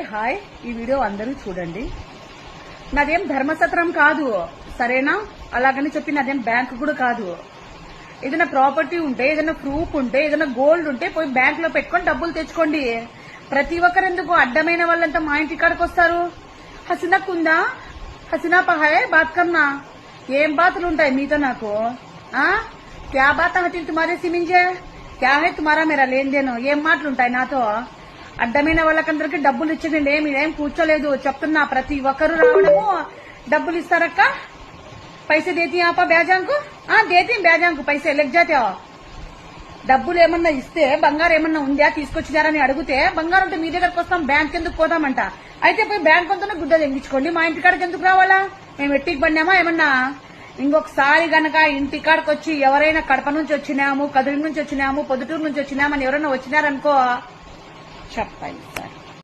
Hi, ఈ video అందరూ చూడండి. నాదేం ధర్మసత్రం కాదు, సరేనా? అలాగని చెప్పి నాదేం బ్యాంక్ కూడా కాదు. ఏదైనా ప్రాపర్టీ ఉంటే, ఏదైనా ప్రూఫ్ ఉంటే, ఏదైనా గోల్డ్ ఉంటే పోయి బ్యాంక్ లో పెట్టుకొని డబ్బులు తెచ్చుకోండి. ప్రతి ఒక్కరు ఎందుకు అడ్డమైన వాళ్ళంతా మా ఇంటి కాడికి వస్తారు? హసీనాకుందా? హసీనా పహాయ్ బాత్ కన్నా. ఏం బాతులు ఉంటాయి మీతో నాకు? క్యా బాత్ హతిల్ తుమారే సిమింజే? క్యా హై తుమారా మేరా లేన్ దేను? ఏం మాటలుంటాయి నాతో? అడ్డమైన వాళ్ళకందరికి డబ్బులు ఇచ్చేదండి. మీరేం కూర్చోలేదు చెప్తున్నా. ప్రతి ఒక్కరు రావడము డబ్బులు ఇస్తారక్క. పైసే దేతి ఆపా బ్యాజాంకు? దేతి బ్యాజాంకు పైసే లెగ్ జాతే. డబ్బులు ఏమన్నా ఇస్తే బంగారం ఏమన్నా ఉందా తీసుకొచ్చినారని అడిగితే, బంగారం ఉంటే మీ దగ్గరకు వస్తాం, బ్యాంక్ ఎందుకు పోతామంట. అయితే పోయి బ్యాంక్ అంతా గుడ్డ తెంగించుకోండి. మా ఇంటికాడికి ఎందుకు రావాలా? మేము ఎట్టికి పడినామా ఏమన్నా? ఇంకొకసారి గనక ఇంటికాడికి వచ్చి ఎవరైనా కడప నుంచి వచ్చినాము, కదిరి నుంచి వచ్చినాము, పొద్దుటూరు నుంచి వచ్చినామని ఎవరైనా వచ్చినారనుకో చెప్పండి సార్.